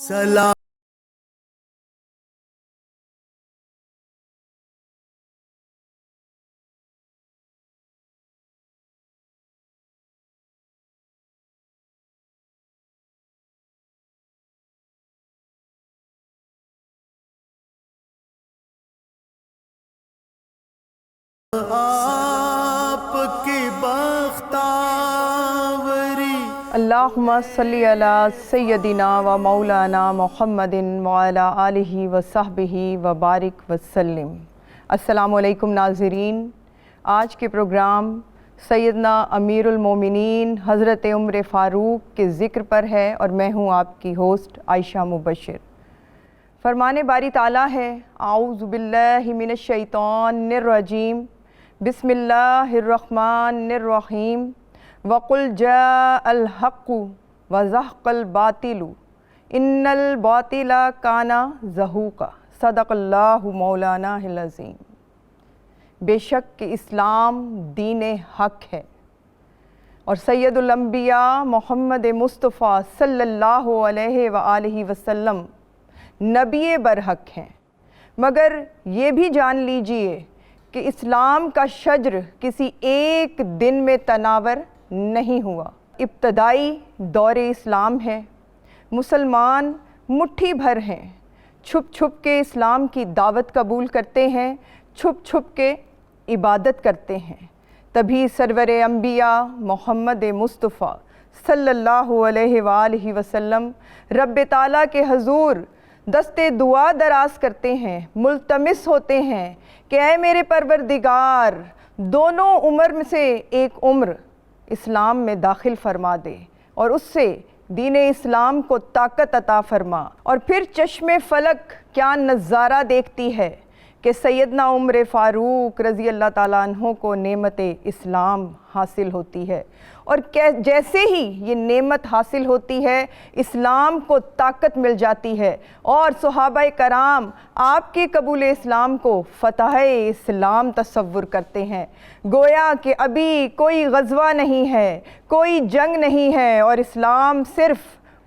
سلام آپ کی بختاوری اللہم صلی علی سیدنا و مولانا محمد وعلی آلہ وصحبہ وبارک وسلم۔ السلام علیکم ناظرین، آج کے پروگرام سیدنا امیر المومنین حضرت عمر فاروق کے ذکر پر ہے اور میں ہوں آپ کی ہوسٹ عائشہ مبشر۔ فرمان باری تعالیٰ ہے، اعوذ باللہ من الشیطان الرجیم، بسم اللہ الرحمن الرحیم، وَقُلْ جَاءَ الْحَقُّ وَزَهَقَ الْبَاطِلُ إِنَّ الْبَاطِلَ كَانَ زَهُوقًا۔ صدق اللہ مولانا العظیم۔ بے شک کہ اسلام دین حق ہے اور سید الانبیاء محمد مصطفیٰ صلی اللہ علیہ وآلہ وسلم نبی برحق ہیں، مگر یہ بھی جان لیجئے کہ اسلام کا شجر کسی ایک دن میں تناور نہیں ہوا۔ ابتدائی دور اسلام ہے، مسلمان مٹھی بھر ہیں، چھپ چھپ کے اسلام کی دعوت قبول کرتے ہیں، چھپ چھپ کے عبادت کرتے ہیں۔ تبھی سرور انبیاء محمد مصطفیٰ صلی اللہ علیہ وآلہ وسلم رب تعالیٰ کے حضور دستے دعا دراز کرتے ہیں، ملتمس ہوتے ہیں کہ اے میرے پروردگار، دونوں عمر میں سے ایک عمر اسلام میں داخل فرما دے اور اس سے دین اسلام کو طاقت عطا فرما۔ اور پھر چشم فلک کیا نظارہ دیکھتی ہے کہ سیدنا عمر فاروق رضی اللہ تعالیٰ عنہ کو نعمت اسلام حاصل ہوتی ہے، اور جیسے ہی یہ نعمت حاصل ہوتی ہے اسلام کو طاقت مل جاتی ہے، اور صحابہ کرام آپ کے قبول اسلام کو فتح اسلام تصور کرتے ہیں، گویا کہ ابھی کوئی غزوہ نہیں ہے، کوئی جنگ نہیں ہے، اور اسلام صرف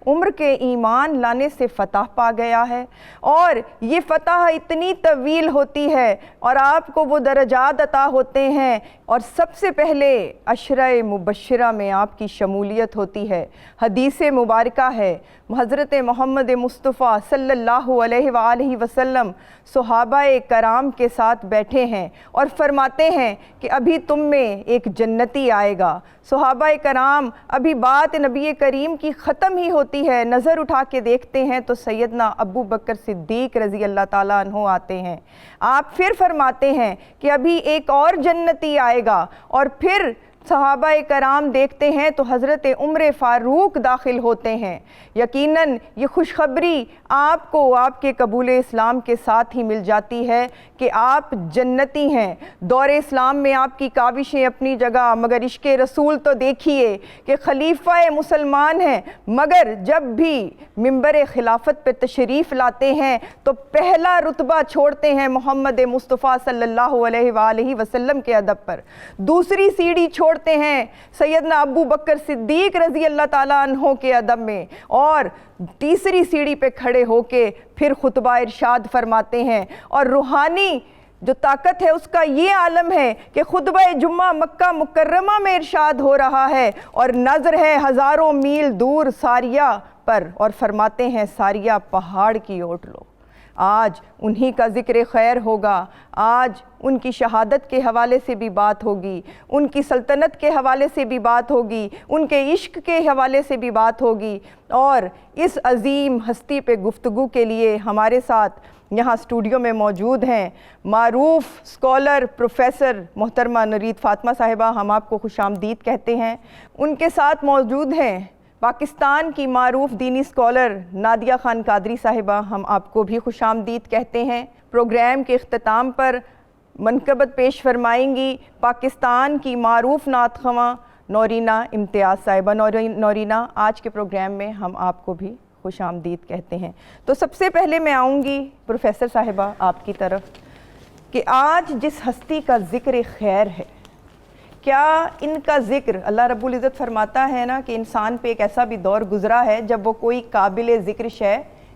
عمر کے ایمان لانے سے فتح پا گیا ہے۔ اور یہ فتح اتنی طویل ہوتی ہے اور آپ کو وہ درجات عطا ہوتے ہیں، اور سب سے پہلے عشرہ مبشرہ میں آپ کی شمولیت ہوتی ہے۔ حدیث مبارکہ ہے، حضرت محمد مصطفیٰ صلی اللہ علیہ وآلہ وسلم صحابہ کرام کے ساتھ بیٹھے ہیں اور فرماتے ہیں کہ ابھی تم میں ایک جنتی آئے گا۔ صحابہ کرام ابھی بات نبی کریم کی ختم ہی ہوتی ہے، نظر اٹھا کے دیکھتے ہیں تو سیدنا ابو بکر صدیق رضی اللہ تعالیٰ عنہ آتے ہیں۔ آپ پھر فرماتے ہیں کہ ابھی ایک اور جنتی آئے گا، اور پھر صحابہ کرام دیکھتے ہیں تو حضرت عمر فاروق داخل ہوتے ہیں۔ یقیناً یہ خوشخبری آپ کو آپ کے قبول اسلام کے ساتھ ہی مل جاتی ہے کہ آپ جنتی ہیں۔ دور اسلام میں آپ کی کاوشیں اپنی جگہ، مگر عشق رسول تو دیکھیے کہ خلیفہ مسلمان ہیں، مگر جب بھی منبر خلافت پہ تشریف لاتے ہیں تو پہلا رتبہ چھوڑتے ہیں محمد مصطفیٰ صلی اللہ علیہ وآلہ وسلم کے ادب پر، دوسری سیڑھی چھوڑتے ہیں سیدنا ابو بکر صدیق رضی اللہ تعالیٰ عنہ کے ادب میں، اور تیسری سیڑھی پہ کھڑے ہو کے پھر خطبہ ارشاد فرماتے ہیں۔ اور روحانی جو طاقت ہے اس کا یہ عالم ہے کہ خطبہ جمعہ مکہ مکرمہ میں ارشاد ہو رہا ہے، اور نظر ہے ہزاروں میل دور ساریہ پر، اور فرماتے ہیں ساریہ پہاڑ کی اوٹ لو۔ آج انہی کا ذکر خیر ہوگا، آج ان کی شہادت کے حوالے سے بھی بات ہوگی، ان کی سلطنت کے حوالے سے بھی بات ہوگی، ان کے عشق کے حوالے سے بھی بات ہوگی۔ اور اس عظیم ہستی پہ گفتگو کے لیے ہمارے ساتھ یہاں اسٹوڈیو میں موجود ہیں معروف اسکالر پروفیسر محترمہ نورید فاطمہ صاحبہ، ہم آپ کو خوش آمدید کہتے ہیں۔ ان کے ساتھ موجود ہیں پاکستان کی معروف دینی اسکالر نادیہ خان قادری صاحبہ، ہم آپ کو بھی خوش آمدید کہتے ہیں۔ پروگرام کے اختتام پر منقبت پیش فرمائیں گی پاکستان کی معروف نعت خواں نورینہ امتیاز صاحبہ۔ نورینہ، آج کے پروگرام میں ہم آپ کو بھی خوش آمدید کہتے ہیں۔ تو سب سے پہلے میں آؤں گی پروفیسر صاحبہ آپ کی طرف کہ آج جس ہستی کا ذکر خیر ہے، کیا ان کا ذکر، اللہ رب العزت فرماتا ہے نا کہ انسان پہ ایک ایسا بھی دور گزرا ہے جب وہ کوئی قابل ذکر شے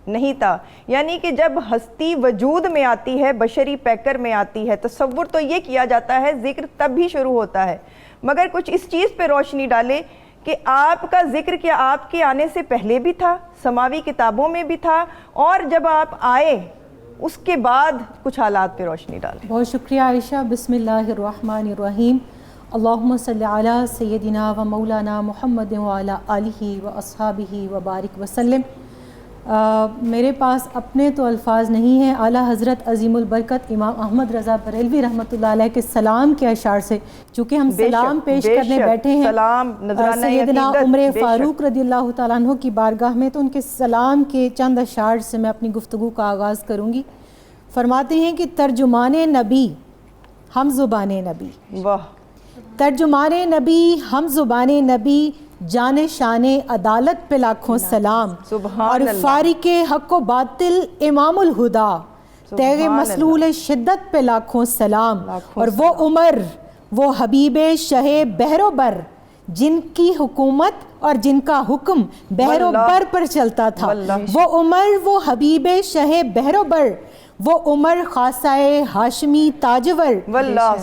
نہیں تھا. یعنی کہ جب ہستی وجود میں آتی ہے، بشری پیکر میں آتی ہے، تصور تو یہ کیا جاتا ہے ذکر تب بھی شروع ہوتا ہے، مگر کچھ اس چیز پہ روشنی ڈالے کہ آپ کا ذکر کیا آپ کے آنے سے پہلے بھی تھا، سماوی کتابوں میں بھی تھا، اور جب آپ آئے اس کے بعد کچھ حالات پہ روشنی ڈالیں. بہت شکریہ عائشہ. بسم اللہ الرحمن الرحیم. اللہم صلی علی سیدنا و مولانا محمد وعلی آلہ و اصحابہ و بارک وسلم. میرے پاس اپنے تو الفاظ نہیں ہیں، اعلیٰ حضرت عظیم البرکت امام احمد رضا بریلوی رحمۃ اللہ علیہ کے سلام کے اشعار سے چونکہ ہم سلام پیش کرنے بیٹھے ہیں سیدنا عمر فاروق رضی اللہ تعالیٰ عنہ کی بارگاہ میں، تو ان کے سلام کے چند اشعار سے میں اپنی گفتگو کا آغاز کروں گی. فرماتے ہیں کہ ترجمان نبی ہم زبان نبی، واہ، ترجمان نبی ہم زبان نبی، جان شان عدالت پہ لاکھوں سلام، اور فارق حق و باطل امام الہدا، تیغ مسلول شدت پہ لاکھوں سلام. اور وہ عمر، وہ حبیب شہ بحر و بر، جن کی حکومت اور جن کا حکم بحر و بر پر چلتا تھا. وہ عمر، وہ حبیب شہ بحر و بر، وہ عمر خاصائے ہاشمی تاجور،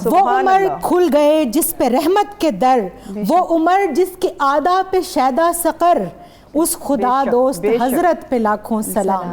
وہ عمر کھل گئے جس پہ رحمت کے در، وہ عمر جس کے آدھا پہ شیدا سقر، اس خدا دوست حضرت پہ لاکھوں سلام.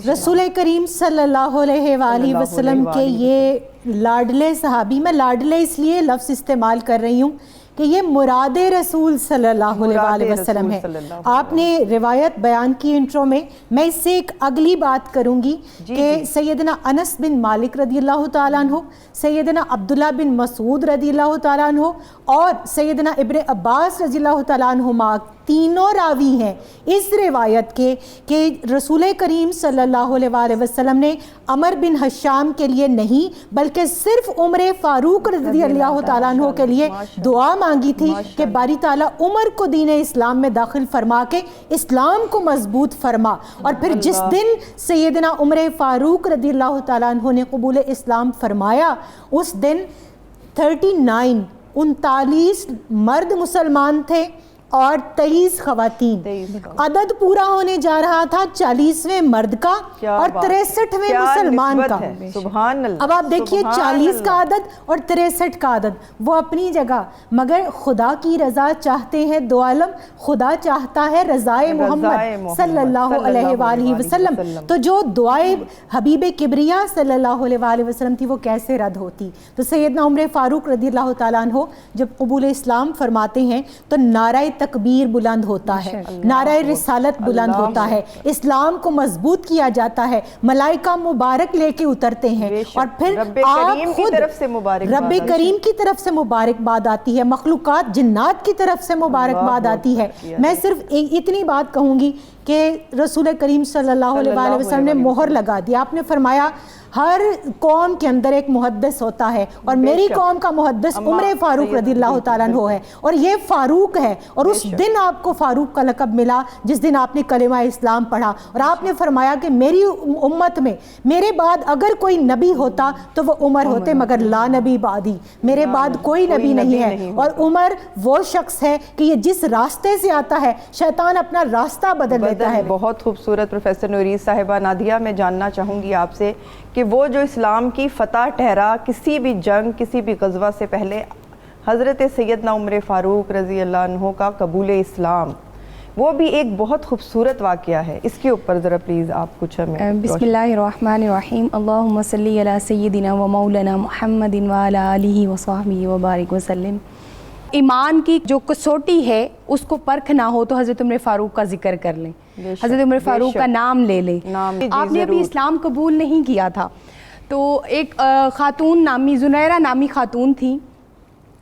رسول کریم صلی اللہ علیہ وآلہ وسلم کے یہ لاڈلے صحابی، میں لاڈلے اس لیے لفظ استعمال کر رہی ہوں کہ یہ مراد رسول صلی اللہ علیہ وآلہ وسلم ہے. آپ نے روایت بیان کی انٹرو میں اس سے ایک اگلی بات کروں گی کہ سیدنا انس بن مالک رضی اللہ تعالیٰ عنہ، سیدنا عبداللہ بن مسعود رضی اللہ تعالیٰ عنہ اور سیدنا ابن عباس رضی اللہ تعالیٰ عنہما تینوں راوی ہیں اس روایت کے کہ رسول کریم صلی اللہ علیہ وآلہ وسلم نے عمر بن حشام کے لیے نہیں بلکہ صرف عمر فاروق رضی اللہ تعالیٰ عنہ کے لیے دعا مانگی تھی کہ باری تعالیٰ عمر کو دین اسلام میں داخل فرما کے اسلام کو مضبوط فرما. اور پھر جس دن سیدنا عمر فاروق رضی اللہ تعالیٰ عنہ نے قبول اسلام فرمایا، اس دن 39 مرد مسلمان تھے اور 23 خواتین. عدد پورا ہونے جا رہا تھا 40ویں مرد کا اور 63ویں مسلمان کا. سبحان اللہ. اب آپ دیکھیے 40 کا عدد اور 63 کا عدد وہ اپنی جگہ، مگر خدا کی رضا چاہتے ہیں دو عالم، خدا چاہتا ہے رضائے محمد صلی اللہ علیہ وآلہ وسلم. تو جو دعائے حبیب کبریا صلی اللہ علیہ وآلہ وسلم تھی وہ کیسے رد ہوتی؟ تو سیدنا عمر فاروق رضی اللہ تعالیٰ عنہ جب قبول اسلام فرماتے ہیں تو نعرہ تکبیر بلند ہوتا ہے، نعرہ رسالت بلند ہوتا ہے، اسلام کو مضبوط کیا جاتا ہے، ملائکہ مبارک لے کے اترتے ہیں، اور پھر رب کریم کی طرف سے رب کریم کی طرف سے مبارکباد آتی ہے، مخلوقات جنات کی طرف سے مبارکباد آتی ہے. میں صرف اتنی بات کہوں گی کہ رسول کریم صلی اللہ علیہ وآلہ وسلم نے مہر لگا دی. آپ نے فرمایا ہر قوم کے اندر ایک محدث ہوتا ہے اور میری قوم کا محدث عمر فاروق رضی اللہ تعالیٰ عنہ ہے، اور یہ فاروق ہے. اور اس دن آپ کو فاروق کا لقب ملا جس دن آپ نے کلمہ اسلام پڑھا، اور آپ نے فرمایا کہ میری امت میں میرے بعد اگر کوئی نبی ہوتا تو وہ عمر ہوتے، مگر لا نبی بعدی، میرے بعد کوئی نبی نہیں ہے. اور عمر وہ شخص ہے کہ یہ جس راستے سے آتا ہے شیطان اپنا راستہ بدل دیتا ہے. بہت خوبصورت. پروفیسر نورید صاحبہ نادیہ، میں جاننا چاہوں گی آپ سے کہ وہ جو اسلام کی فتح ٹھہرا کسی بھی جنگ کسی بھی غزوہ سے پہلے، حضرت سیدنا عمر فاروق رضی اللہ عنہ کا قبول اسلام، وہ بھی ایک بہت خوبصورت واقعہ ہے. اس کے اوپر ذرا پلیز آپ کچھ ہمیں. بسم اللہ الرحمن الرحیم. اللہم صلی علی سیدنا و مولانا محمد وعلی آلہ وصحبہ وبارک وسلم. ایمان کی جو کسوٹی ہے اس کو پرکھ نہ ہو تو حضرت عمر فاروق کا ذکر کر لیں، حضرت عمر فاروق کا نام لے لیں. آپ نے ابھی اسلام قبول نہیں کیا تھا، تو ایک خاتون نامی زنیرہ نامی خاتون تھی،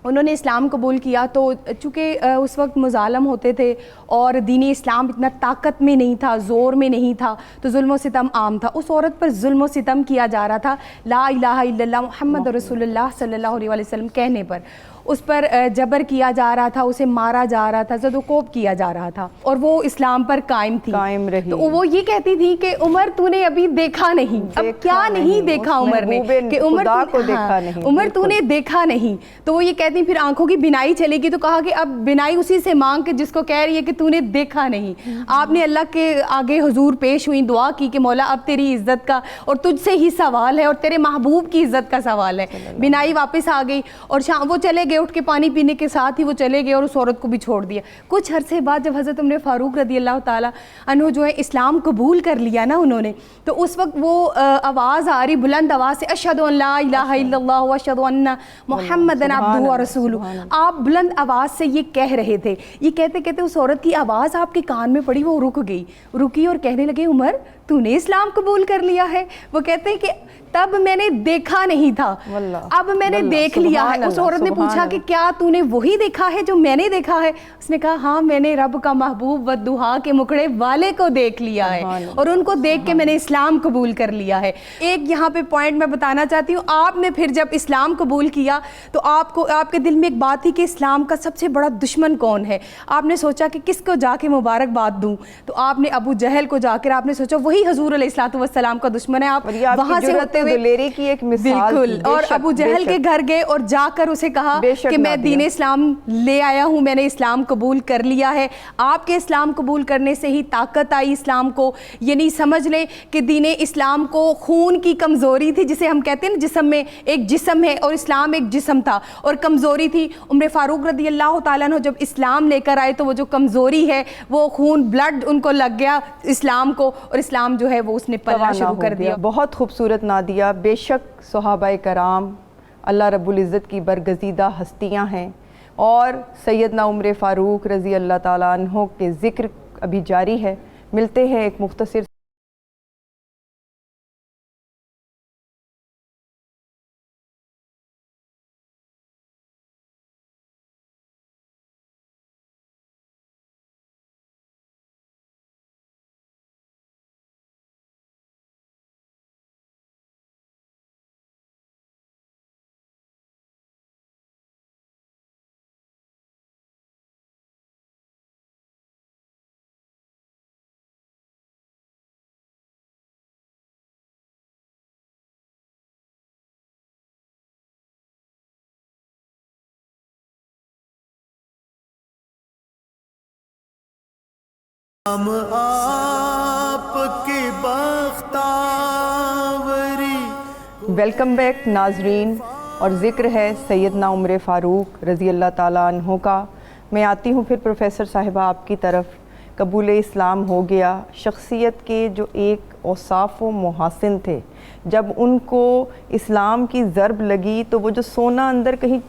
انہوں نے اسلام قبول کیا. تو چونکہ اس وقت مظالم ہوتے تھے اور دین اسلام اتنا طاقت میں نہیں تھا، زور میں نہیں تھا، تو ظلم و ستم عام تھا. اس عورت پر ظلم و ستم کیا جا رہا تھا لا الہ الا اللہ محمد رسول اللہ صلی اللہ علیہ وسلم کہنے پر. اس پر جبر کیا جا رہا تھا, اسے مارا جا رہا تھا, زد و کوب کیا جا رہا تھا, اور وہ اسلام پر قائم تھی, قائم رہی. تو وہ یہ کہتی تھی کہ عمر تو نے ابھی دیکھا نہیں. اب کیا نہیں دیکھا عمر نے, کہ عمر تو نے دیکھا نہیں. تو وہ یہ کہتی پھر آنکھوں کی بینائی چلے گی, تو کہا کہ اب بینائی اسی سے مانگ کے جس کو کہہ رہی ہے کہ تو نے دیکھا نہیں. آپ نے اللہ کے آگے حضور پیش ہوئی, دعا کی کہ مولا اب تیری عزت کا اور تجھ سے ہی سوال ہے, اور تیرے محبوب کی عزت کا سوال ہے. بینائی واپس آ گئی, اور شام وہ چلے گئے, اٹھ کے پانی پینے کے ساتھ ہی وہ چلے گئے, اور اس عورت کو بھی چھوڑ دیا. کچھ عرصے بعد جب حضرت عمر فاروق رضی اللہ تعالیٰ عنہ جو ہے اسلام قبول کر لیا نا انہوں نے, تو اس وقت وہ آواز آ رہی بلند آواز سے, اشہد ان لا الہ الا اللہ واشہد ان محمدن عبدہ ورسولہ. آپ بلند آواز سے یہ کہہ رہے تھے. یہ کہتے کہتے اس عورت کی آواز آپ کے کان میں پڑی, وہ رکی اور کہنے لگے عمر تو نے اسلام قبول کر لیا ہے. وہ کہتے ہیں کہ تب میں نے دیکھا نہیں تھا, اب میں نے دیکھ لیا ہے. اس عورت نے پوچھا کہ کیا تو نے وہی دیکھا ہے جو میں نے دیکھا ہے؟ اس نے کہا ہاں, میں نے رب کا محبوب والضحیٰ کے مکڑے والے کو دیکھ لیا ہے, اور ان کو دیکھ کے میں نے اسلام قبول کر لیا ہے. ایک یہاں پہ پوائنٹ میں بتانا چاہتی ہوں, آپ نے پھر جب اسلام قبول کیا تو آپ کے دل میں ایک بات تھی کہ اسلام کا سب سے بڑا دشمن کون ہے. آپ نے سوچا کہ کس کو جا کے مبارکباد دوں, تو آپ نے ابو جہل کو جا کر آپ نے سوچا وہی حضور علیہ الصلوۃ والسلام کا دشمن ہے. آپ وہاں سے ہوتے ہوئے کی ایک مثال, بالکل, اور ابو جہل کے گھر گئے اور جا کر اسے کہا کہ میں دین اسلام لے آیا ہوں, میں نے اسلام قبول کر لیا ہے. آپ کے اسلام قبول کرنے سے ہی طاقت آئی اسلام کو. یہ نہیں سمجھ لیں کہ دین اسلام کو خون کی کمزوری تھی, جسے ہم کہتے ہیں نا جسم میں ایک جسم ہے, اور اسلام ایک جسم تھا, اور کمزوری تھی. عمر فاروق رضی اللہ تعالیٰ عنہ جب اسلام لے کر آئے تو وہ جو کمزوری ہے, وہ خون بلڈ ان کو لگ گیا اسلام کو, اور اسلام جو ہے وہ اس نے پلنا شروع کر دیا. بہت خوبصورت نادیہ. بے شک صحابہ کرام اللہ رب العزت کی برگزیدہ ہستیاں ہیں, اور سیدنا عمر فاروق رضی اللہ تعالیٰ عنہ کے ذکر ابھی جاری ہے. ملتے ہیں ایک مختصر ہم آپ کی بختاوری. ویلکم بیک ناظرین, اور ذکر ہے سیدنا عمر فاروق رضی اللہ تعالیٰ عنہ کا. میں آتی ہوں پھر پروفیسر صاحبہ آپ کی طرف. قبول اسلام ہو گیا, شخصیت کے جو ایک اوصاف و محاسن تھے, جب ان کو اسلام کی ضرب لگی تو وہ جو سونا اندر کہیں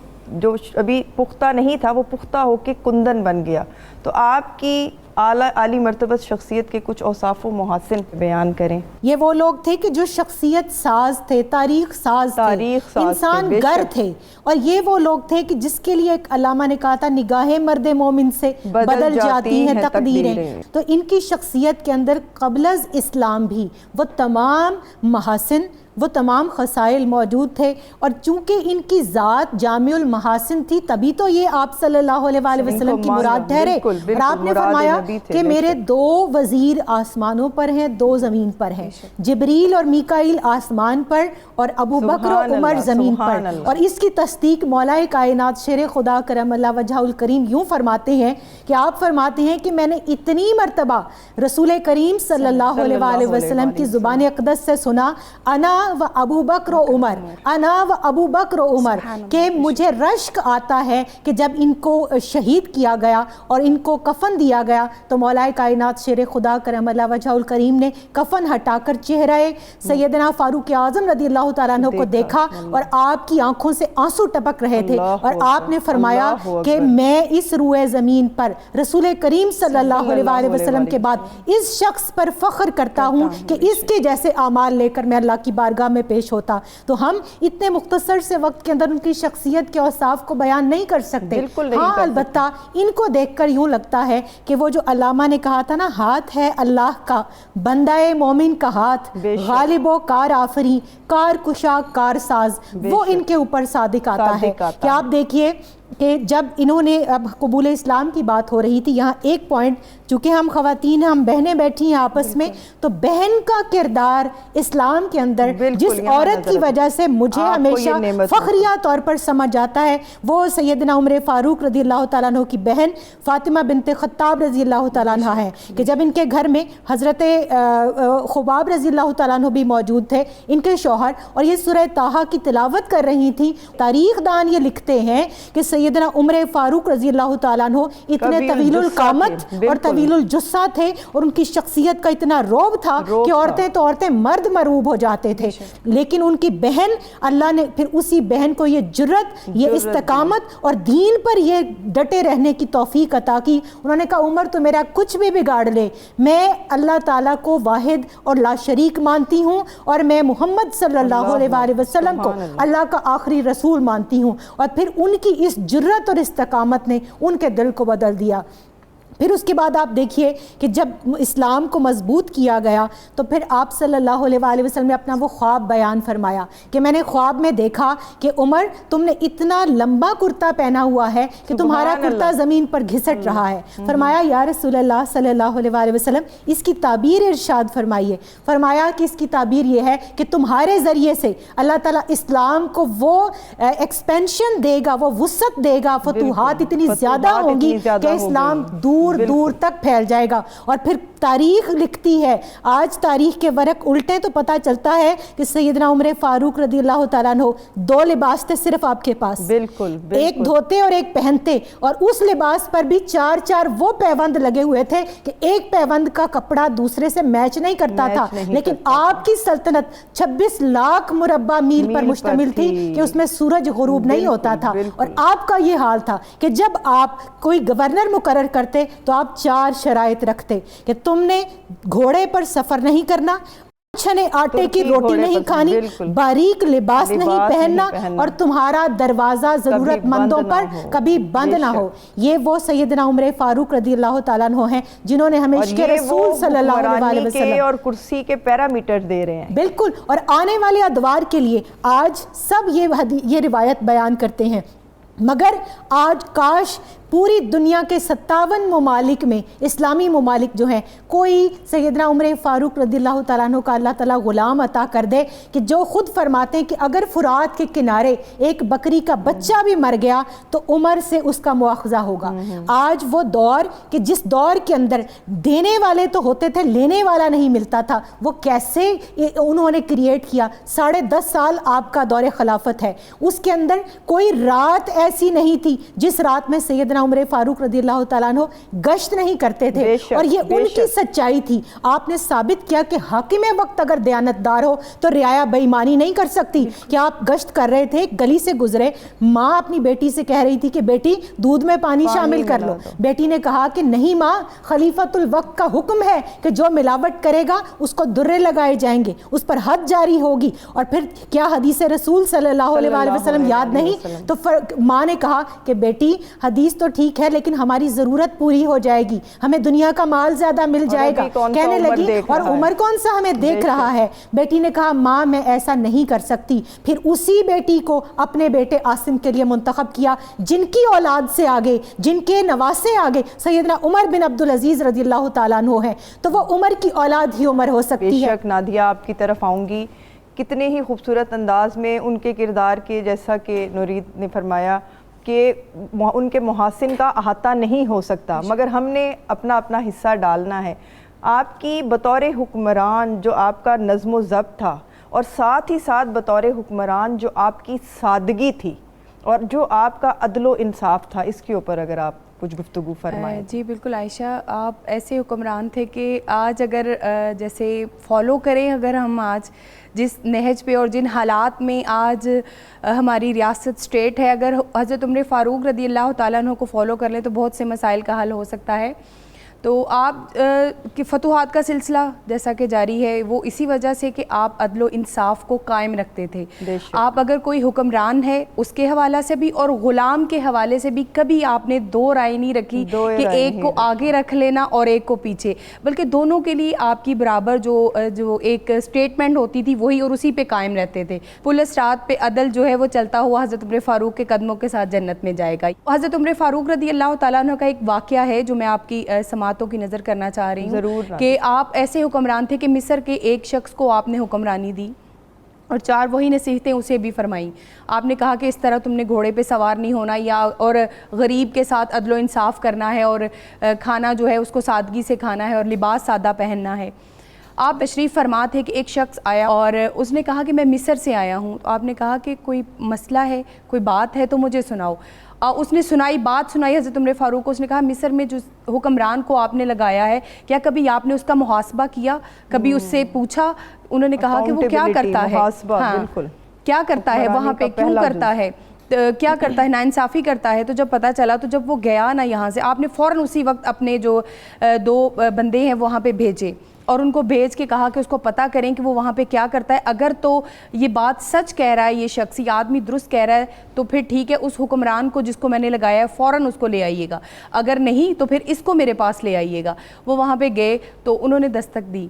جو ابھی پختہ نہیں تھا وہ پختہ ہو کے کندن بن گیا. تو آپ کی عالی مرتبہ شخصیت کے کچھ اوصاف و محاسن بیان کریں. یہ وہ لوگ تھے کہ جو شخصیت ساز تھے, تاریخ ساز تھے, انسان گر تھے, اور یہ وہ لوگ تھے کہ جس کے لیے ایک علامہ نے کہا تھا نگاہیں مرد مومن سے بدل جاتی ہیں تقدیریں. تو ان کی شخصیت کے اندر قبل از اسلام بھی وہ تمام محاسن, وہ تمام خصائل موجود تھے, اور چونکہ ان کی ذات جامع المحاسن تھی تبھی تو یہ آپ صلی اللہ علیہ وآلہ وسلم کی مراد ٹھہرے. اور آپ نے فرمایا کہ میرے 2 وزیر آسمانوں پر ہیں, 2 زمین پر ہیں, جبریل اور میکائیل آسمان پر اور ابو بکر و عمر زمین پر. اور اس کی تصدیق مولا کائنات شیر خدا کرم اللہ وجہہ الکریم یوں فرماتے ہیں کہ آپ فرماتے ہیں کہ میں نے اتنی مرتبہ رسول کریم صلی اللہ علیہ وآلہ وسلم کی زبان اقدس سے سنا, انا و ابو بکر و عمر, انا و ابو بکر و عمر, کہ مجھے رشک آتا ہے کہ جب ان کو شہید کیا گیا اور ان کو کفن دیا گیا تو مولا کائنات شیر خدا کرم اللہ وجہہ الکریم نے کفن ہٹا کر چہرہ سیدنا فاروق اعظم رضی اللہ تعالیٰ عنہ کو دیکھا, اور آپ کی آنکھوں سے آنسو ٹپک رہے تھے, اور آپ نے فرمایا کہ میں اس روئے زمین پر رسول کریم صلی اللہ علیہ وآلہ وسلم کے بعد اس شخص پر فخر کرتا ہوں کہ اس کے جیسے اعمال لے کر میں اللہ کی بارگاہ میں پیش ہوتا. تو ہم اتنے مختصر سے وقت کے اندر ان کی شخصیت کے اوصاف کو بیان نہیں کر سکتے. ہاں البتہ ان کو دیکھ کر یوں لگتا ہے کہ وہ جو علامہ نے کہا تھا نا, ہاتھ ہے اللہ کا, بندہ مومن کا ہاتھ, غالب و کار آفری, کار کشا کار ساز, وہ ان کے اوپر صادق آتا ہے. کہ آپ دیکھیے کہ جب انہوں نے اب قبول اسلام کی بات ہو رہی تھی، یہاں ایک پوائنٹ، چونکہ ہم خواتین ہم بہنیں بیٹھی ہیں آپس میں، تو بہن کا کردار اسلام کے اندر جس عورت کی وجہ سے مجھے ہمیشہ فخریہ طور پر سمجھ آتا ہے وہ سیدنا عمر فاروق رضی اللہ تعالیٰ عنہ کی بہن فاطمہ بنت خطاب رضی اللہ تعالیٰ عنہ ہے، کہ جب ان کے گھر میں حضرت خباب رضی اللہ تعالیٰ عنہ بھی موجود تھے، ان کے شوہر، اور یہ سورہ طٰہٰ کی تلاوت کر رہی تھیں، تاریخ دان یہ لکھتے ہیں کہ سیدنا عمر فاروق رضی اللہ تعالیٰ عنہ اتنے طویل القامت اور طویل الجثہ تھے، اور ان کی شخصیت کا اتنا روب تھا کہ عورتیں مرد مروب ہو جاتے تھے، لیکن ان کی بہن، اللہ نے پھر اسی بہن کو یہ جرت، یہ استقامت اور دین پر یہ ڈٹے رہنے کی توفیق عطا کی۔ انہوں نے کہا عمر تو میرا کچھ بھی بگاڑ لے، میں اللہ تعالیٰ کو واحد اور لا شریک مانتی ہوں، اور میں محمد صلی اللہ علیہ وسلم کو اللہ کا آخری رسول مانتی ہوں۔ اور پھر ان کی اس جرت اور استقامت نے ان کے دل کو بدل دیا۔ پھر اس کے بعد آپ دیکھیے کہ جب اسلام کو مضبوط کیا گیا تو پھر آپ صلی اللہ علیہ وسلم نے اپنا وہ خواب بیان فرمایا کہ میں نے خواب میں دیکھا کہ عمر تم نے اتنا لمبا کرتا پہنا ہوا ہے کہ تمہارا کرتا زمین پر گھسٹ رہا ہے۔ فرمایا یا رسول اللہ صلی اللہ علیہ وسلم اس کی تعبیر ارشاد فرمائیے۔ فرمایا کہ اس کی تعبیر یہ ہے کہ تمہارے ذریعے سے اللہ تعالیٰ اسلام کو وہ ایکسپینشن دے گا، وہ وسعت دے گا، فتوحات اتنی زیادہ ہوں گی کہ اسلام دور دور تک پھیل جائے گا۔ اور پھر تاریخ لکھتی ہے، آج تاریخ کے ورق الٹے تو پتہ چلتا ہے کہ سیدنا عمر فاروق رضی اللہ تعالیٰ عنہ 2 لباس تھے صرف آپ کے پاس، بالکل ایک دھوتے اور ایک پہنتے، اور اس لباس پر بھی 4 وہ پیوند لگے ہوئے تھے کہ ایک پیوند کا کپڑا دوسرے سے میچ نہیں کرتا تھا، لیکن آپ کی سلطنت 26 لاکھ مربع میل پر مشتمل تھی کہ اس میں سورج غروب نہیں ہوتا تھا۔ اور آپ کا یہ حال تھا کہ جب آپ کوئی گورنر مقرر کرتے تو آپ 4 شرائط رکھتے کہ تم نے گھوڑے پر سفر نہیں کرنا، چھنے آٹے کی روٹی نہیں کھانی، باریک لباس نہیں پہننا، اور تمہارا دروازہ ضرورت مندوں پر کبھی بند نہ ہو۔ یہ وہ سیدنا عمر فاروق رضی اللہ تعالیٰ عنہ ہیں جنہوں نے ہمیں عشق رسول صلی اللہ علیہ وسلم اور کرسی کے پیرامیٹر دے رہے ہیں۔ بالکل، اور آنے والے ادوار کے لیے آج سب یہ روایت بیان کرتے ہیں، مگر آج کاش پوری دنیا کے 57 ممالک میں، اسلامی ممالک جو ہیں، کوئی سیدنا عمر فاروق رضی اللہ تعالیٰ عنہ کا اللہ تعالیٰ غلام عطا کر دے کہ جو خود فرماتے ہیں کہ اگر فرات کے کنارے ایک بکری کا بچہ بھی مر گیا تو عمر سے اس کا مواخذہ ہوگا۔ آج وہ دور کہ جس دور کے اندر دینے والے تو ہوتے تھے، لینے والا نہیں ملتا تھا، وہ کیسے انہوں نے کریٹ کیا۔ 10.5 سال آپ کا دور خلافت ہے، اس کے اندر کوئی رات ایسی نہیں تھی جس رات میں سیدنا عمر فاروق رضی اللہ تعالیٰ عنہ گشت نہیں کرتے تھے، اور یہ ان کی سچائی تھی۔ آپ نے ثابت کیا کہ حاکم وقت اگر دیانتدار ہو تو رعایا بے ایمانی نہیں کر سکتی۔ کہ آپ گشت کر رہے تھے، گلی سے گزرے، ماں اپنی بیٹی سے کہہ رہی تھی کہ بیٹی دودھ میں پانی شامل کر لو، بیٹی نے کہا کہ نہیں ماں، خلیفۃ الوقت کا حکم ہے کہ جو ملاوٹ کرے گا اس کو درے لگائے جائیں گے، اس پر حد جاری ہوگی۔ اور پھر کیا حدیث رسول صلی اللہ علیہ وسلم یاد نہیں؟ تو ماں نے کہا کہ بیٹی حدیث تو ٹھیک ہے لیکن ہماری ضرورت پوری ہو جائے گی، ہمیں دنیا کا مال زیادہ مل جائے گا۔ کہنے لگی اور عمر کون سا ہمیں دیکھ رہا ہے؟ بیٹی نے کہا ماں میں ایسا نہیں کر سکتی۔ پھر اسی بیٹی کو اپنے بیٹے عاصم کے لیے منتخب کیا، جن کی اولاد سے آگے، جن کے نواسے آگے سیدنا عمر بن عبدالعزیز رضی اللہ تعالیٰ عنہ ہیں، تو وہ عمر کی اولاد ہی عمر ہو سکتی ہے۔ بے شک نادیہ آپ کی طرف آؤں گی، کتنے ہی خوبصورت انداز میں ان کے کردار کے، جیسا کہ نورید نے فرمایا کہ ان کے محاسن کا احاطہ نہیں ہو سکتا، مگر ہم نے اپنا اپنا حصہ ڈالنا ہے۔ آپ کی بطور حکمران جو آپ کا نظم و ضبط تھا، اور ساتھ ہی ساتھ بطور حکمران جو آپ کی سادگی تھی اور جو آپ کا عدل و انصاف تھا، اس کے اوپر اگر آپ کچھ گفتگو فرمائیں۔ جی بالکل عائشہ، آپ ایسے حکمران تھے کہ آج اگر جیسے فالو کریں، اگر ہم آج جس نہج پہ اور جن حالات میں آج ہماری ریاست سٹیٹ ہے، اگر حضرت عمر فاروق رضی اللہ تعالیٰ عنہ کو فالو کر لیں تو بہت سے مسائل کا حل ہو سکتا ہے۔ تو آپ کی فتوحات کا سلسلہ جیسا کہ جاری ہے وہ اسی وجہ سے کہ آپ عدل و انصاف کو قائم رکھتے تھے. آپ اگر کوئی حکمران ہے اس کے حوالے سے بھی اور غلام کے حوالے سے بھی کبھی آپ نے دو رائے نہیں رکھی کہ ایک کو آگے رکھ لینا اور ایک کو پیچھے, بلکہ دونوں کے لیے آپ کی برابر جو ایک اسٹیٹمنٹ ہوتی تھی وہی اور اسی پہ قائم رہتے تھے. پولیس رات پہ عدل جو ہے وہ چلتا ہوا حضرت عمر فاروق کے قدموں کے ساتھ جنت میں جائے گا. حضرت عمر فاروق رضی اللہ تعالیٰ عنہ کا ایک واقعہ ہے جو میں آپ کی سماعتوں کی نظر کرنا چاہ رہی ہوں کہ آپ ایسے حکمران تھے کہ مصر کے ایک شخص کو آپ نے حکمرانی دی اور 4 وہی نصیحتیں اسے بھی فرمائیں. آپ نے کہا کہ اس طرح تم نے گھوڑے پہ سوار نہیں ہونا یا اور غریب کے ساتھ عدل و انصاف کرنا ہے اور کھانا جو ہے اس کو سادگی سے کھانا ہے اور لباس سادہ پہننا ہے. آپ تشریف فرما تھے کہ ایک شخص آیا اور اس نے کہا کہ میں مصر سے آیا ہوں. تو آپ نے کہا کہ کوئی مسئلہ ہے, کوئی بات ہے تو مجھے سناؤ. اس نے بات سنائی حضرت عمر فاروق کو. اس نے کہا مصر میں جو حکمران کو آپ نے لگایا ہے کیا کبھی آپ نے اس کا محاسبہ کیا, کبھی اس سے پوچھا؟ انہوں نے کہا کہ وہ کیا کرتا ہے, کیا کرتا ہے وہاں پہ, کیوں کرتا ہے, کیا کرتا ہے, ناانصافی کرتا ہے. تو جب پتہ چلا تو جب وہ گیا نا یہاں سے, آپ نے فوراً اسی وقت اپنے جو 2 بندے ہیں وہاں پہ بھیجے اور ان کو بھیج کے کہا کہ اس کو پتہ کریں کہ وہ وہاں پہ کیا کرتا ہے. اگر تو یہ بات سچ کہہ رہا ہے, یہ شخص یہ آدمی درست کہہ رہا ہے تو پھر ٹھیک ہے, اس حکمران کو جس کو میں نے لگایا ہے فوراً اس کو لے آئیے گا. اگر نہیں تو پھر اس کو میرے پاس لے آئیے گا. وہ وہاں پہ گئے تو انہوں نے دستک دی.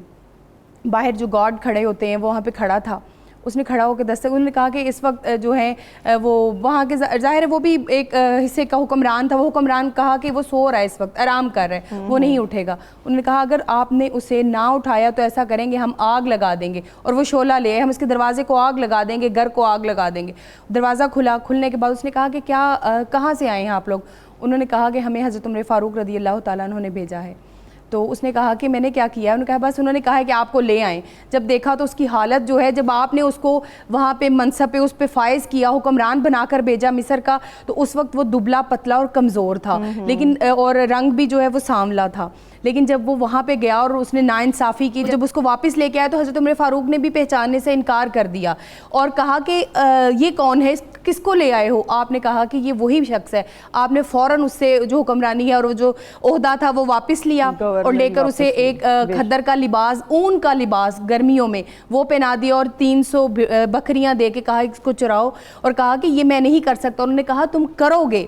باہر جو گارڈ کھڑے ہوتے ہیں وہ وہاں پہ کھڑا تھا. اس نے کھڑا ہو کے دستک, انہوں نے کہا کہ اس وقت جو ہیں وہ وہاں کے ظاہر ہے وہ بھی ایک حصے کا حکمران تھا. وہ حکمران کہا کہ وہ سو رہا ہے, اس وقت آرام کر رہا ہے, وہ نہیں اٹھے گا. انہوں نے کہا اگر آپ نے اسے نہ اٹھایا تو ایسا کریں گے, ہم آگ لگا دیں گے. اور وہ شعلہ لے آئے, ہم اس کے دروازے کو آگ لگا دیں گے, گھر کو آگ لگا دیں گے. دروازہ کھلا, کھلنے کے بعد اس نے کہا کہ کیا کہاں سے آئے ہیں آپ لوگ؟ انہوں نے کہا کہ ہمیں حضرت عمر فاروق رضی اللہ تعالیٰ عنہ نے بھیجا ہے. تو اس نے کہا کہ میں نے کیا کیا؟ انہوں نے کہا بس انہوں نے کہا ہے کہ آپ کو لے آئیں. جب دیکھا تو اس کی حالت جو ہے, جب آپ نے اس کو وہاں پہ منصب پہ اس پہ فائز کیا, حکمران بنا کر بھیجا مصر کا, تو اس وقت وہ دبلا پتلا اور کمزور تھا, لیکن اور رنگ بھی جو ہے وہ سانولا تھا. لیکن جب وہ وہاں پہ گیا اور اس نے ناانصافی کی, جب اس کو واپس لے کے آیا تو حضرت عمر فاروق نے بھی پہچاننے سے انکار کر دیا اور کہا کہ یہ کون ہے, کس کو لے آئے ہو؟ آپ نے کہا کہ یہ وہی شخص ہے. آپ نے فوراً اس سے جو حکمرانی ہے اور وہ جو عہدہ تھا وہ واپس لیا اور لے کر اسے ایک کھدر کا لباس, اون کا لباس گرمیوں میں وہ پہنا دیا اور 300 بکریاں دے کے کہا اس کو چراؤ, اور کہا کہ یہ میں نہیں کر سکتا. انہوں نے کہا تم کرو گے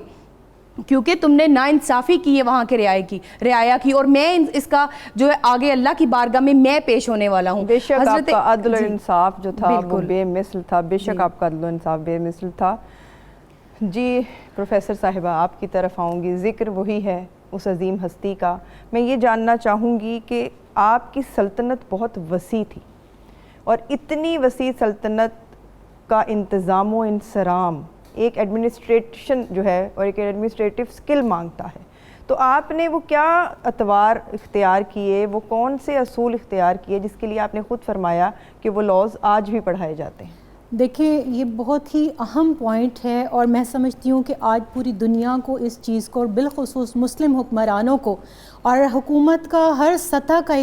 کیونکہ تم نے ناانصافی کی ہے, وہاں کے رعایا کی, اور میں اس کا جو ہے آگے اللہ کی بارگاہ میں پیش ہونے والا ہوں. بے شک آپ کا عدل و انصاف جو تھا وہ بے مثل تھا, بے شک آپ کا عدل و انصاف بے مثل تھا. جی پروفیسر صاحبہ آپ کی طرف آؤں گی. ذکر وہی ہے اس عظیم ہستی کا. میں یہ جاننا چاہوں گی کہ آپ کی سلطنت بہت وسیع تھی, اور اتنی وسیع سلطنت کا انتظام و انصرام ایک ایڈمنسٹریشن جو ہے اور ایک ایڈمنسٹریٹو سکل مانگتا ہے. تو آپ نے وہ کیا اطوار اختیار کیے, وہ کون سے اصول اختیار کیے جس کے لیے آپ نے خود فرمایا کہ وہ لاز آج بھی پڑھائے جاتے ہیں؟ دیکھیں یہ بہت ہی اہم پوائنٹ ہے, اور میں سمجھتی ہوں کہ آج پوری دنیا کو اس چیز کو, اور بالخصوص مسلم حکمرانوں کو, اور حکومت کا ہر سطح کا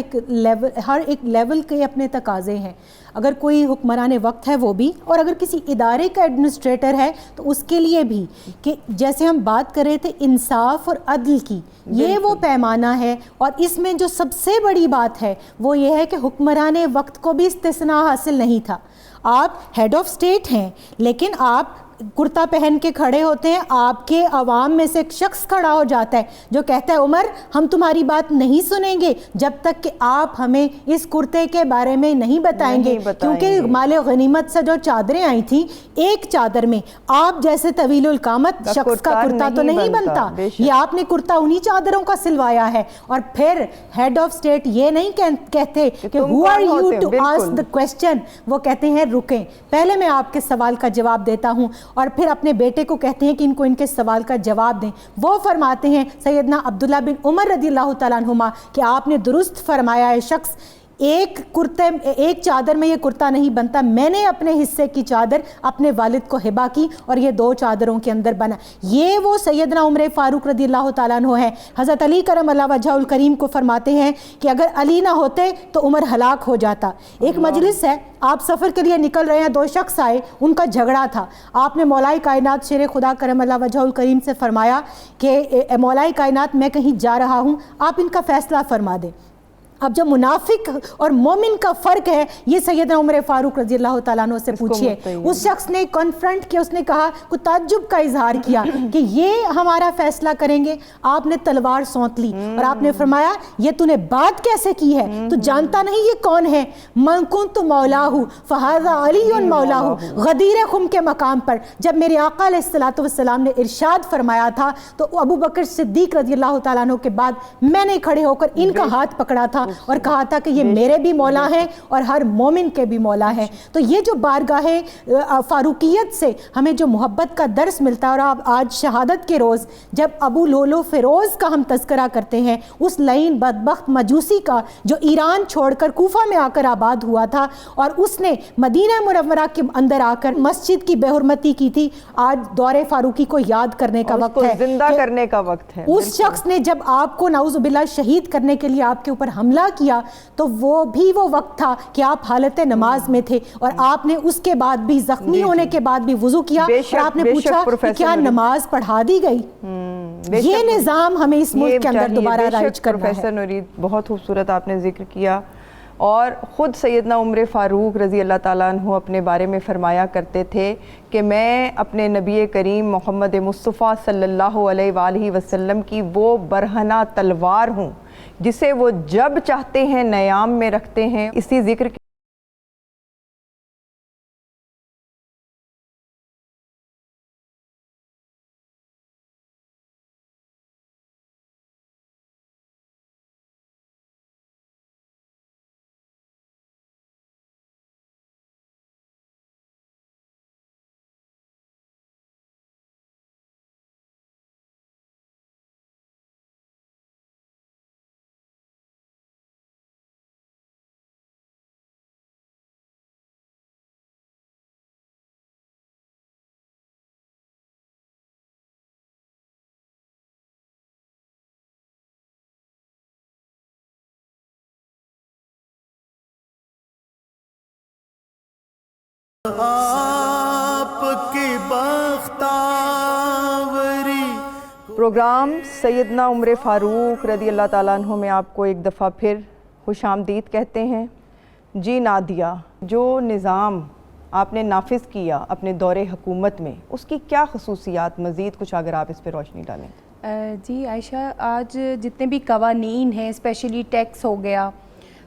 ہر ایک لیول کے اپنے تقاضے ہیں. اگر کوئی حکمران وقت ہے وہ بھی, اور اگر کسی ادارے کا ایڈمنسٹریٹر ہے تو اس کے لیے بھی, کہ جیسے ہم بات کر رہے تھے انصاف اور عدل کی, یہ وہ پیمانہ ہے. اور اس میں جو سب سے بڑی بات ہے وہ یہ ہے کہ حکمران وقت کو بھی استثناء حاصل نہیں تھا. آپ ہیڈ آف اسٹیٹ ہیں, لیکن آپ کرتا پہن کے کھڑے ہوتے ہیں, آپ کے عوام میں سے ایک شخص کھڑا ہو جاتا ہے جو کہتا ہے عمر ہم تمہاری بات نہیں سنیں گے جب تک کہ آپ ہمیں اس کرتے کے بارے میں نہیں بتائیں گے, کیونکہ مال غنیمت سے جو چادریں آئی تھیں, ایک چادر میں آپ جیسے طویل القامت شخص کا کرتا تو نہیں بنتا, یہ آپ نے کرتا انہی چادروں کا سلوایا ہے. اور پھر ہیڈ آف اسٹیٹ یہ نہیں کہتے کہ who are you to ask the question, وہ کہتے ہیں رکیں پہلے میں آپ کے سوال کا جواب دیتا ہوں, اور پھر اپنے بیٹے کو کہتے ہیں کہ ان کو ان کے سوال کا جواب دیں. وہ فرماتے ہیں سیدنا عبداللہ بن عمر رضی اللہ تعالیٰ عنہما کہ آپ نے درست فرمایا ہے, شخص ایک چادر میں یہ کرتا نہیں بنتا، میں نے اپنے حصے کی چادر اپنے والد کو ہبہ کی اور یہ 2 چادروں کے اندر بنا. یہ وہ سیدنا عمر فاروق رضی اللہ تعالیٰ عنہ ہیں. حضرت علی کرم اللہ وجہہ الکریم کو فرماتے ہیں کہ اگر علی نہ ہوتے تو عمر ہلاک ہو جاتا. ایک مجلس ہے، آپ سفر کے لیے نکل رہے ہیں، 2 شخص آئے، ان کا جھگڑا تھا. آپ نے مولائے کائنات شیر خدا کرم اللہ وجہہ الکریم سے فرمایا کہ مولائے کائنات میں کہیں جا رہا ہوں، آپ ان کا فیصلہ فرما دیں. اب جو منافق اور مومن کا فرق ہے یہ سیدنا عمر فاروق رضی اللہ تعالیٰ عنہ سے پوچھئے. اس شخص نے کنفرنٹ کیا، اس نے کہا، کوئی تعجب کا اظہار کیا کہ یہ ہمارا فیصلہ کریں گے. آپ نے تلوار سونت لی اور آپ نے فرمایا یہ تو نے بات کیسے کی ہے، تو جانتا نہیں یہ کون ہے؟ من کنت مولاہ فہذا علی مولاہ. غدیر خم کے مقام پر جب میرے آقا علیہ الصلوۃ والسلام نے ارشاد فرمایا تھا تو ابو بکر صدیق رضی اللہ تعالیٰ عنہ کے بعد میں نے کھڑے ہو کر ان کا ہاتھ پکڑا تھا اور کہا تھا کہ یہ میرے بھی مولا ہیں اور ہر مومن کے بھی مولا ہیں. تو یہ جو بارگاہ فاروقیت سے ہمیں جو محبت کا درس ملتا ہے، اور آج شہادت کے روز جب ابو لولو فیروز کا ہم تذکرہ کرتے ہیں، اس لعین بدبخت مجوسی کا جو ایران چھوڑ کر کوفہ میں آ کر آباد ہوا تھا اور اس نے مدینہ منورہ کے اندر آ کر مسجد کی بے حرمتی کی تھی، آج دور فاروقی کو یاد کرنے کا وقت ہے، زندہ کرنے کا وقت ہے. اس شخص نے جب آپ کو نعوذ باللہ شہید کرنے کے لیے آپ کے اوپر حملہ کیا تو وہ بھی وہ وقت تھا کہ آپ حالت نماز میں تھے اور آپ نے اس کے بعد بھی زخمی ہونے کے بعد بھی وضو کیا اور آپ نے پوچھا کہ کیا نماز پڑھا دی گئی. یہ نظام ہمیں اس ملک کے اندر دوبارہ رائج کرنا ہے. پروفیسر نورید، بہت خوبصورت آپ نے ذکر کیا، اور خود سیدنا عمر فاروق رضی اللہ تعالیٰ عنہ اپنے بارے میں فرمایا کرتے تھے کہ میں اپنے نبی کریم محمد مصطفیٰ صلی اللہ علیہ وآلہ وسلم کی وہ برہنہ تلوار ہوں جسے وہ جب چاہتے ہیں نیام میں رکھتے ہیں. اسی ذکر کے آپ کی بختاوری. پروگرام سیدنا عمر فاروق رضی اللہ تعالیٰ عنہ میں آپ کو ایک دفعہ پھر خوش آمدید کہتے ہیں. جی نادیہ، جو نظام آپ نے نافذ کیا اپنے دور حکومت میں، اس کی کیا خصوصیات، مزید کچھ اگر آپ اس پہ روشنی ڈالیں. جی عائشہ، آج جتنے بھی قوانین ہیں، اسپیشلی ٹیکس ہو گیا،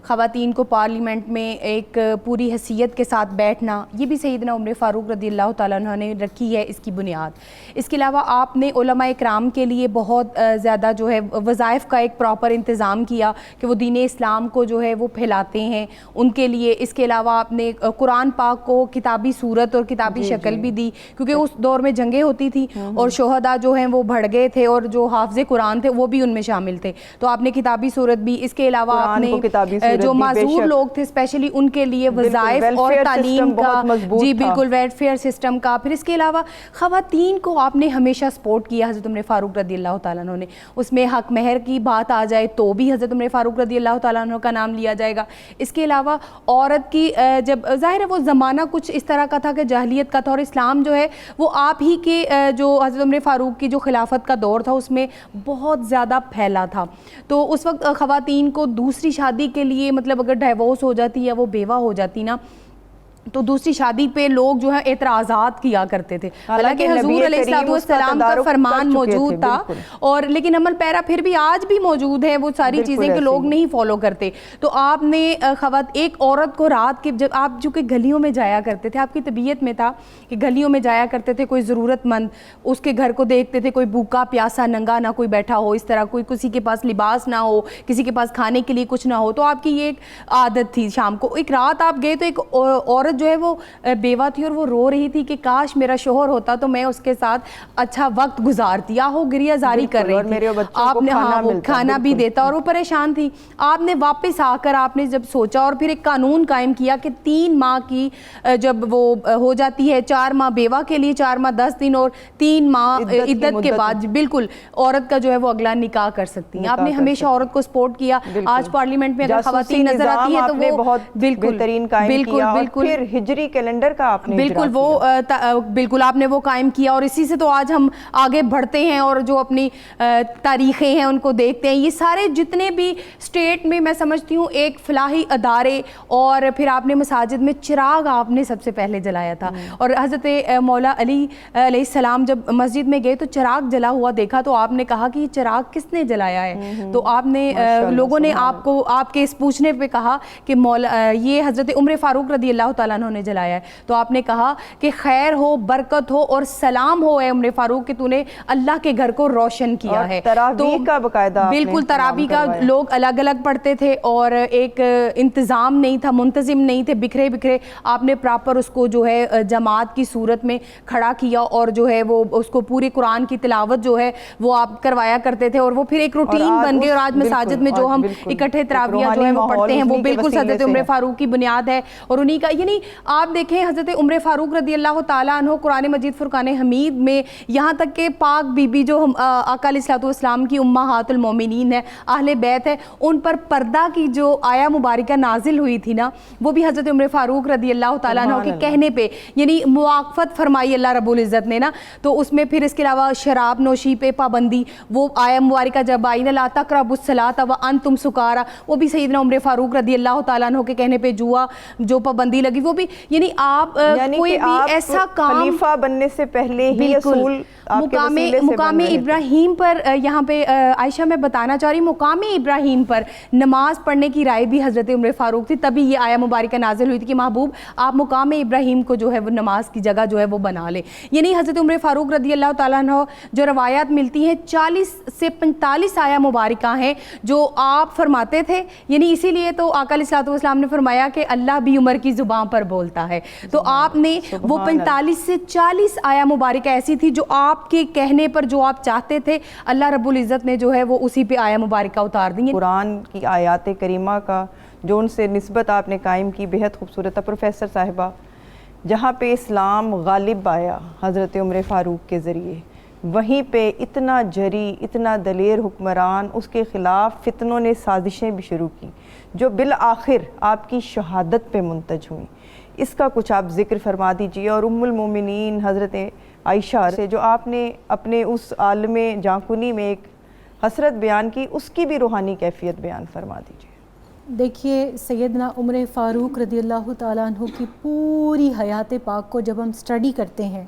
خواتین کو پارلیمنٹ میں ایک پوری حیثیت کے ساتھ بیٹھنا، یہ بھی سیدنا عمر فاروق رضی اللہ تعالیٰ عنہ نے رکھی ہے اس کی بنیاد. اس کے علاوہ آپ نے علماء اکرام کے لیے بہت زیادہ جو ہے وظائف کا ایک پراپر انتظام کیا کہ وہ دین اسلام کو جو ہے وہ پھیلاتے ہیں ان کے لیے. اس کے علاوہ آپ نے قرآن پاک کو کتابی صورت اور کتابی شکل بھی دی، کیونکہ اس دور میں جنگیں ہوتی تھی اور شہداء جو ہیں وہ بڑھ گئے تھے اور جو حافظ قرآن تھے وہ بھی ان میں شامل تھے، تو آپ نے کتابی صورت بھی. اس کے علاوہ آپ نے جو معذور لوگ تھے اسپیشلی ان کے لیے وظائف اور تعلیم کا، جی بالکل، ویلفیئر سسٹم کا. پھر اس کے علاوہ خواتین کو آپ نے ہمیشہ سپورٹ کیا حضرت عمر فاروق رضی اللہ تعالیٰ عنہ نے. اس میں حق مہر کی بات آ جائے تو بھی حضرت عمر فاروق رضی اللہ تعالیٰ عنہ کا نام لیا جائے گا. اس کے علاوہ عورت کی جب ظاہر ہے وہ زمانہ کچھ اس طرح کا تھا کہ جاہلیت کا تھا، اور اسلام جو ہے وہ آپ ہی کے جو حضرت عمر فاروق کی جو خلافت کا دور تھا اس میں بہت زیادہ پھیلا تھا. تو اس وقت خواتین کو دوسری شادی کے لیے مطلب اگر ڈائیورس ہو جاتی یا وہ بیوہ ہو جاتی نا تو دوسری شادی پہ لوگ جو ہے اعتراضات کیا کرتے تھے، حالانکہ حضور علیہ السلام کا فرمان موجود تھا اور لیکن عمل پیرا پھر بھی آج بھی موجود ہے وہ ساری چیزیں کہ لوگ نہیں فالو کرتے. تو آپ نے ایک عورت کو رات کے جب آپ جو کہ گلیوں میں جایا کرتے تھے، آپ کی طبیعت میں تھا کہ گلیوں میں جایا کرتے تھے، کوئی ضرورت مند اس کے گھر کو دیکھتے تھے، کوئی بھوکا پیاسا ننگا نہ کوئی بیٹھا ہو اس طرح، کوئی کسی کے پاس لباس نہ ہو، کسی کے پاس کھانے کے لیے کچھ نہ ہو، تو آپ کی یہ ایک عادت تھی. شام کو ایک رات آپ گئے تو ایک عورت عورت جو ہے وہ بیوہ تھی اور وہ رو رہی تھی کہ کاش میرا شوہر ہوتا تو میں اس کے ساتھ اچھا وقت گزارتی، یا وہ گریہ زاری کر رہی تھی، آپ نے وہ کھانا بھی دیتا اور وہ پریشان تھی. آپ نے واپس آ کر آپ نے جب سوچا اور پھر ایک قانون قائم کیا کہ 3 ماہ کی جب وہ ہو جاتی ہے، 4 ماہ بیوہ کے لیے، 4 ماہ 10 دن اور 3 ماہ عدت کے بعد بالکل عورت کا جو ہے وہ اگلا نکاح کر سکتی ہیں. آپ نے ہمیشہ عورت کو سپورٹ کیا. آج پارلیمنٹ میں اگر خواتین نظر آتی ہیں تو وہ بہت بہترین قائم کیا، اور پھر ہجری کیلنڈر کا آپ نے بالکل وہ بالکل آپ نے وہ قائم کیا، اور اسی سے تو آج ہم آگے بڑھتے ہیں اور جو اپنی تاریخیں ہیں ان کو دیکھتے ہیں. یہ سارے جتنے بھی اسٹیٹ میں میں سمجھتی ہوں ایک فلاحی ادارے، اور پھر آپ نے مساجد میں چراغ آپ نے سب سے پہلے جلایا تھا. اور حضرت مولا علی علیہ السلام جب مسجد میں گئے تو چراغ جلا ہوا دیکھا تو آپ نے کہا کہ یہ چراغ کس نے جلایا ہے؟ تو آپ نے لوگوں نے آپ کو آپ کے اس پوچھنے پہ کہا کہ مولا یہ حضرت عمر فاروق رضی اللہ تعالیٰ عنہ نے جلایا ہے. تو آپ نے کہا کہ خیر ہو، برکت ہو اور سلام ہو اے عمر فاروق کہ تو نے اللہ کے گھر کو روشن کیا ہے. تراویح کا باقاعدہ بالکل تراویح کا لوگ الگ الگ پڑھتے تھے اور ایک انتظام نہیں تھا، منتظم نہیں تھے، بکھرے بکھرے. آپ نے پراپر اس کو جو ہے جماعت کی صورت میں کھڑا کیا اور جو ہے وہ اس کو پورے قرآن کی تلاوت جو ہے وہ آپ کروایا کرتے تھے، اور وہ پھر ایک روٹین بن گئی. اور آج مساجد میں جو ہم اکٹھے تراویح جو ہے وہ پڑھتے ہیں وہ بالکل حضرت عمر فاروق کی بنیاد ہے. اور انہی کا یعنی آپ دیکھیں حضرت عمر فاروق رضی اللہ تعالیٰ عنہ قرآن مجید فرقان حمید میں یہاں تک کہ پاک بی بی جو آقا علیہ الصلوۃ والسلام کی امہات المومنین ہے، اہل بیت ہے، ان پر پردہ کی جو آیا مبارکہ نازل ہوئی تھی نا وہ بھی حضرت عمر فاروق رضی اللہ تعالیٰ عنہ کے کہنے پہ یعنی مواقفت فرمائی اللہ رب العزت نے نا. تو اس میں پھر اس کے علاوہ شراب نوشی پہ پابندی، وہ آیا مبارکہ جب آئی نا لا تقربوا الصلاۃ وانتم سکارا، وہ بھی سیدنا عمر فاروق رضی اللہ تعالیٰ عنہ کے کہنے پہ جوا جو پابندی لگی وہ بھی یعنی آپ کوئی بھی ایسا کام خلیفہ بننے سے پہلے ہی اصول مقام ابراہیم پر یہاں پہ عائشہ میں بتانا چاہ رہی، مقام ابراہیم پر نماز پڑھنے کی رائے بھی حضرت عمر فاروق تھی. تبھی یہ آیا مبارکہ نازل ہوئی تھی کہ محبوب آپ مقام ابراہیم کو جو ہے وہ نماز کی جگہ جو ہے وہ بنا لیں. یعنی حضرت عمر فاروق رضی اللہ تعالیٰ عنہ جو روایات ملتی ہیں 40 سے 45 آیا مبارکہ ہیں جو آپ فرماتے تھے. یعنی اسی لیے تو آقا علیہ الصلوۃ والسلام نے فرمایا کہ اللہ بھی عمر کی زبان پر بولتا ہے. تو آپ نے وہ 45 سے 40 آیا مبارکہ ایسی تھی جو آپ کے کہنے پر جو آپ چاہتے تھے اللہ رب العزت نے جو ہے وہ اسی پہ آیا مبارکہ اتار دی. قرآن کی آیات کریمہ کا جو ان سے نسبت آپ نے قائم کی بہت خوبصورت ہے پروفیسر صاحبہ. جہاں پہ اسلام غالب آیا حضرت عمر فاروق کے ذریعے، وہیں پہ اتنا جری، اتنا دلیر حکمران اس کے خلاف فتنوں نے سازشیں بھی شروع کی جو بالآخر آپ کی شہادت پہ منتج ہوئیں. اس کا کچھ آپ ذکر فرما دیجئے. اور ام المومنین حضرت عائشہ سے جو آپ نے اپنے اس عالم جانکنی میں ایک حسرت بیان کی، اس کی بھی روحانی کیفیت بیان فرما دیجئے. دیکھیے سیدنا عمر فاروق رضی اللہ تعالیٰ عنہ کی پوری حیات پاک کو جب ہم سٹڈی کرتے ہیں،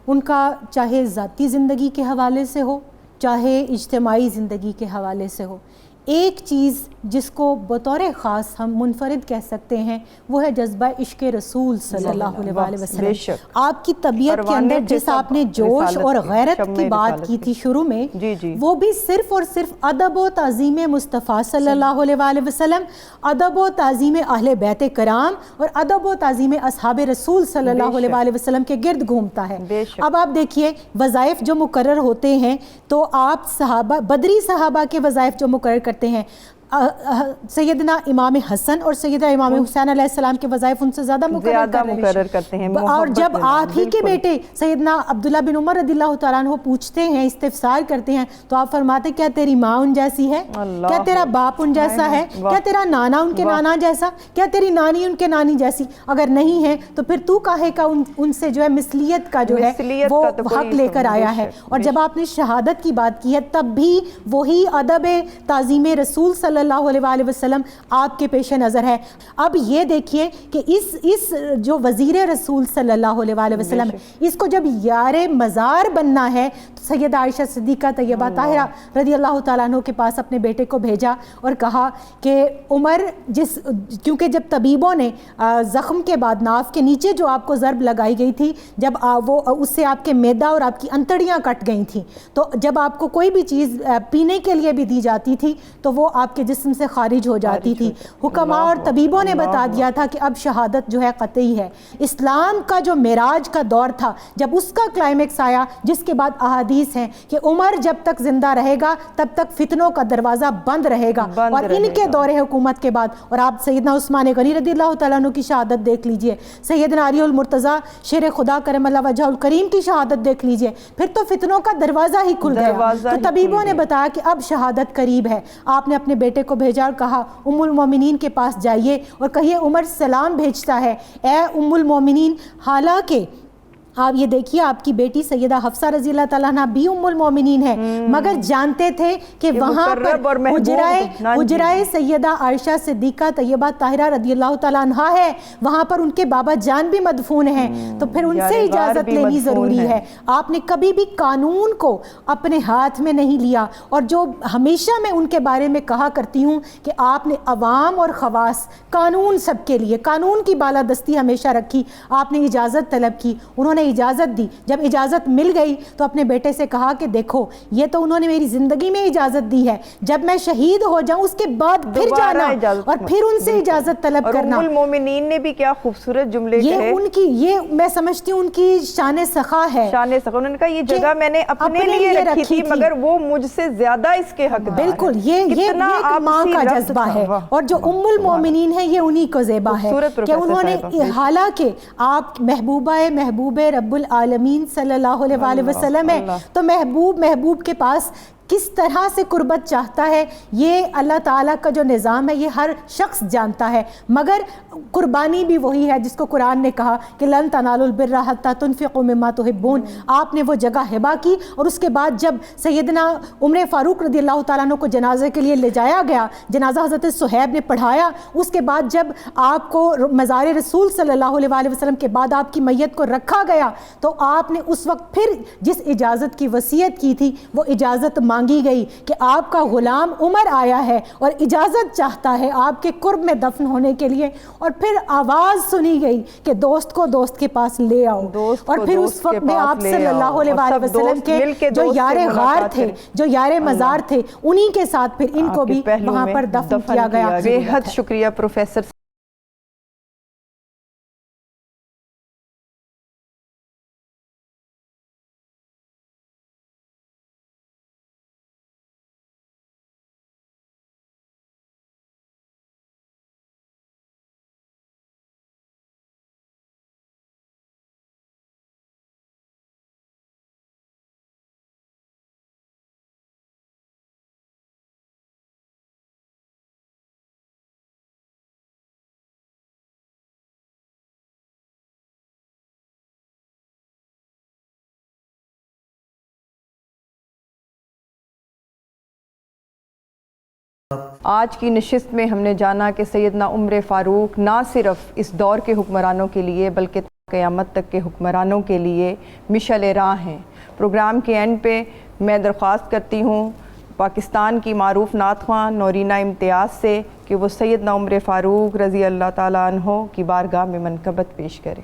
ان کا چاہے ذاتی زندگی کے حوالے سے ہو چاہے اجتماعی زندگی کے حوالے سے ہو، ایک چیز جس کو بطور خاص ہم منفرد کہہ سکتے ہیں وہ ہے جذبہ عشق رسول صلی اللہ علیہ وسلم. آپ کی طبیعت کے اندر جس آپ نے جوش اور غیرت کی بات کی تھی شروع میں، وہ بھی صرف اور صرف ادب و تعظیم مصطفیٰ صلی اللہ علیہ وسلم، ادب و تعظیم اہل بیت کرام اور ادب و تعظیم اصحاب رسول صلی اللہ علیہ وسلم کے گرد گھومتا ہے. اب آپ دیکھیے وظائف جو مقرر ہوتے ہیں تو آپ صحابہ بدری صحابہ کے وظائف جو مقرر کرتے ہیں، سیدنا امام حسن اور سیدہ امام حسین علیہ السلام کے وظائف ان سے زیادہ مقرر کرتے ہیں. اور جب آپ ہی کے بیٹے سیدنا عبداللہ بن عمر رضی اللہ تعالیٰ عنہ پوچھتے ہیں، استفسار کرتے ہیں تو آپ فرماتے کیا تیری ماں ان جیسی ہے، کیا تیرا باپ ان جیسا ہے، کیا تیرا نانا ان کے نانا جیسا، کیا تیری نانی ان کے نانی جیسی؟ اگر نہیں ہے تو پھر تو کاہے کا ان سے جو ہے مثلیت کا جو ہے وہ حق لے کر آیا ہے. اور جب آپ نے شہادت کی بات کی ہے تب بھی وہی ادب تعظیم رسول صلی اللہ علیہ وسلم آپ کے پیش نظر ہے. اب یہ دیکھیے کہ اس جو وزیر رسول صلی اللہ علیہ وسلم اس کو جب یار مزار بننا ہے تو سیدہ عائشہ صدیقہ طیبہ طاہرہ رضی اللہ تعالیٰ عنہ کے پاس اپنے بیٹے کو بھیجا اور کہا کہ عمر کیونکہ جب طبیبوں نے زخم کے بعد ناف کے نیچے جو آپ کو ضرب لگائی گئی تھی، جب وہ اس سے آپ کے معدہ اور آپ کی انتڑیاں کٹ گئی تھیں، تو جب آپ کو کوئی بھی چیز پینے کے لیے بھی دی جاتی تھی تو وہ آپ کے جسم سے خارج ہو جاتی تھی۔ حکماء اور طبیبوں نے بتا دیا تھا کہ اب شہادت جو ہے قطعی ہے۔ اسلام کا جو معراج کا دور تھا، جب اس کا کلائمیکس آیا، جس کے بعد احادیث ہیں کہ عمر جب تک زندہ رہے گا تب تک فتنوں کا دروازہ بند رہے گا، اور ان کے دور حکومت کے بعد، اور آپ سیدنا عثمان غنی رضی اللہ تعالیٰ عنہ کی شہادت دیکھ لیجئے، سیدنا علی المرتضیٰ شیر خدا کرم اللہ وجہہ الکریم کی شہادت دیکھ لیجئے، پھر تو فتنوں کا دروازہ ہی کھل گیا۔ تو طبیبوں نے بتایا کہ اب شہادت قریب ہے۔ آپ نے اپنے بیٹے کو بھیجا اور کہا ام المومنین کے پاس جائیے اور کہیے عمر سلام بھیجتا ہے، اے ام المومنین۔ حالانکہ آپ یہ دیکھیے آپ کی بیٹی سیدہ حفصہ رضی اللہ تعالیٰ عنہ بھی ام المومنین ہے، مگر جانتے تھے کہ وہاں پر حجرائے سیدہ عائشہ صدیقہ طیبہ طاہرہ رضی اللہ تعالیٰ عنہ ہے، وہاں پر ان کے بابا جان بھی مدفون ہیں، تو پھر ان سے اجازت لینی ضروری ہے۔ آپ نے کبھی بھی قانون کو اپنے ہاتھ میں نہیں لیا، اور جو ہمیشہ میں ان کے بارے میں کہا کرتی ہوں کہ آپ نے عوام اور خواص، قانون سب کے لیے، قانون کی بالادستی ہمیشہ رکھی۔ آپ نے اجازت طلب کی، انہوں نے اجازت دی۔ جب اجازت مل گئی تو اپنے بیٹے سے کہا کہ دیکھو یہ تو انہوں نے میری زندگی میں اجازت دی ہے، جب میں شہید ہو جاؤں اس کے بعد پھر جانا اور پھر ان سے اجازت طلب کرنا۔ ام المومنین نے بھی کیا خوبصورت جملے کہے، یہ ان کی، یہ میں سمجھتی ہوں ان کی شان سخا ہے، شان سخا۔ انہوں نے کہا یہ جگہ میں نے اپنے لیے رکھی تھی مگر وہ مجھ سے زیادہ اس کے حق دار۔ بالکل، یہ ایک ماں کا جذبہ ہے، اور جو ام المومنین ہے یہ انہی کو زیبا ہے کہ انہوں نے، حالانکہ آپ محبوب رب العالمین صلی اللہ علیہ وآلہ وسلم ہے، تو محبوب کے پاس کس طرح سے قربت چاہتا ہے یہ اللہ تعالیٰ کا جو نظام ہے یہ ہر شخص جانتا ہے، مگر قربانی بھی وہی ہے جس کو قرآن نے کہا کہ لن تنالوا البر حتی تنفقوا مما تحبون۔ آپ نے وہ جگہ ہبہ کی، اور اس کے بعد جب سیدنا عمر فاروق رضی اللہ تعالیٰ عنہ کو جنازے کے لیے لے جایا گیا، جنازہ حضرت صہیب نے پڑھایا، اس کے بعد جب آپ کو مزار رسول صلی اللہ علیہ وآلہ وسلم کے بعد آپ کی میت کو رکھا گیا، تو آپ نے اس وقت پھر جس اجازت کی وصیت کی تھی وہ اجازت مانگی گئی کہ آپ کا غلام عمر آیا ہے اور اجازت چاہتا ہے آپ کے قرب میں دفن ہونے کے لیے، اور پھر آواز سنی گئی کہ دوست کو دوست کے پاس لے آؤ، اور پھر اس وقت میں آپ صلی اللہ علیہ وآلہ وسلم کے جو یار غار تھے، جو یار مزار تھے، انہی کے ساتھ پھر ان کو بھی وہاں پر دفن کیا گیا۔ بے حد شکریہ پروفیسر۔ آج کی نشست میں ہم نے جانا کہ سیدنا عمر فاروق نہ صرف اس دور کے حکمرانوں کے لیے بلکہ قیامت تک کے حکمرانوں کے لیے مشعل راہ ہیں۔ پروگرام کے اینڈ پہ میں درخواست کرتی ہوں پاکستان کی معروف نعت خواں نورینہ امتیاز سے کہ وہ سیدنا عمر فاروق رضی اللہ تعالیٰ عنہ کی بارگاہ میں منقبت پیش کریں۔